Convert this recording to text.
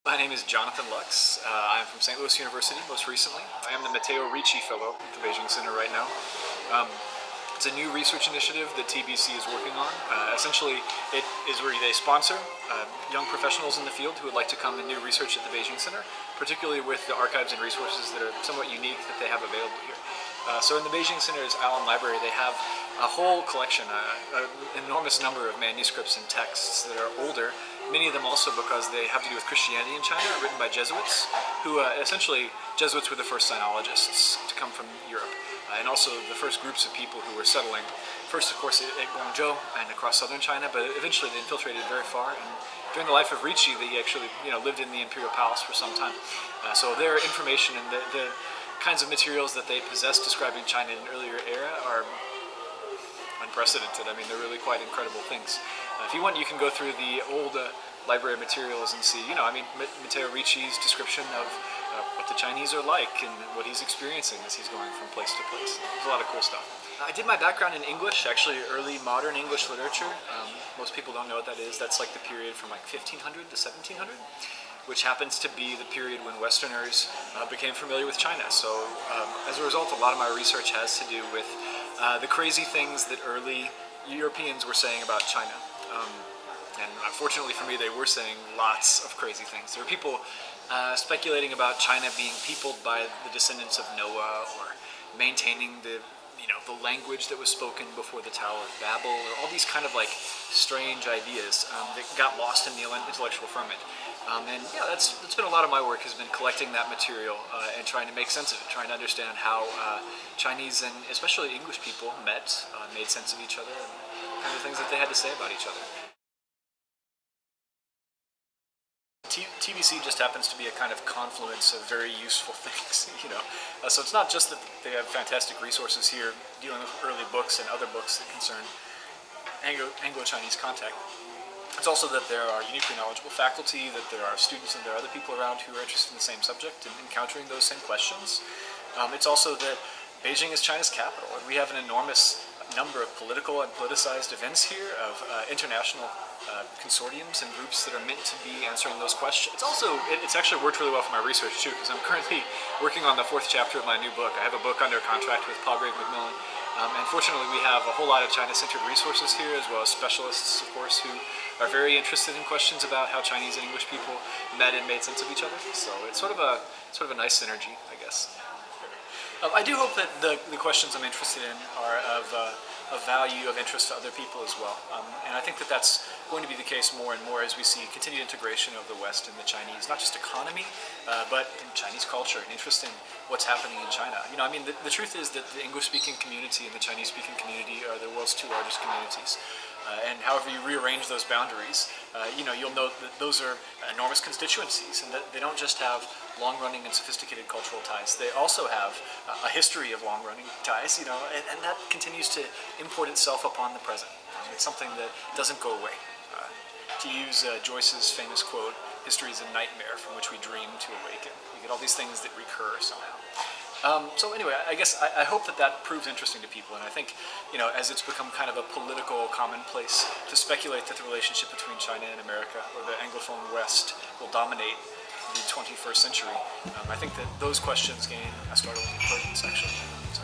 My name is Jonathan Lux. I'm from St. Louis University, most recently. I am the Matteo Ricci Fellow at the Beijing Center right now. It's a new research initiative that TBC is working on. Essentially, it is where they sponsor young professionals in the field who would like to come and do research at the Beijing Center, particularly with the archives and resources that are somewhat unique that they have available here. So in the Beijing Center's Allen Library, they have a whole collection, an enormous number of manuscripts and texts that are older, many of them also because they have to do with Christianity in China, written by Jesuits, who essentially, Jesuits were the first sinologists to come from Europe, and also the first groups of people who were settling, first of course at Guangzhou and across southern China, but eventually they infiltrated very far, and during the life of Ricci, they actually lived in the imperial palace for some time. So their information and the kinds of materials that they possess describing China in an earlier era are unprecedented. I mean, they're really quite incredible things. If you want, you can go through the old library materials and see, Matteo Ricci's description of what the Chinese are like and what he's experiencing as he's going from place to place. There's a lot of cool stuff. I did my background in English, actually early modern English literature. Most people don't know what that is. That's like the period from like 1500 to 1700. Which happens to be the period when Westerners became familiar with China. So as a result, a lot of my research has to do with the crazy things that early Europeans were saying about China. And unfortunately for me, they were saying lots of crazy things. There were people speculating about China being peopled by the descendants of Noah, or maintaining the language that was spoken before the Tower of Babel, or all these kind of like strange ideas that got lost in the intellectual ferment. And yeah, that's been a lot of my work, has been collecting that material and trying to make sense of it, trying to understand how Chinese and especially English people met, made sense of each other, and kind of things that they had to say about each other. TBC just happens to be a kind of confluence of very useful things, So it's not just that they have fantastic resources here dealing with early books and other books that concern Anglo-Chinese contact. It's also that there are uniquely knowledgeable faculty, that there are students and there are other people around who are interested in the same subject and encountering those same questions. It's also that Beijing is China's capital, and we have an enormous number of political and politicized events here, of international consortiums and groups that are meant to be answering those questions. It's actually worked really well for my research too, because I'm currently working on the 4th chapter of my new book. I have a book under contract with Palgrave Macmillan, and fortunately we have a whole lot of China-centered resources here, as well as specialists, of course, who are very interested in questions about how Chinese and English people met and made sense of each other. So it's sort of a nice synergy, I guess. I do hope that the questions I'm interested in are of value, of interest to other people as well. And I think that that's going to be the case more and more as we see continued integration of the West and the Chinese, not just economy, but in Chinese culture and interest in what's happening in China. The truth is that the English-speaking community and the Chinese-speaking community are the world's 2 largest communities. And however you rearrange those boundaries, you'll note that those are enormous constituencies, and that they don't just have long-running and sophisticated cultural ties. They also have a history of long-running ties, and that continues to import itself upon the present. It's something that doesn't go away. To use Joyce's famous quote, "History is a nightmare from which we dream to awaken." You get all these things that recur somehow. So anyway, I guess I hope that proves interesting to people, and I think, as it's become kind of a political commonplace to speculate that the relationship between China and America, or the Anglophone West, will dominate the 21st century, I think that those questions gain a startling importance, actually. So,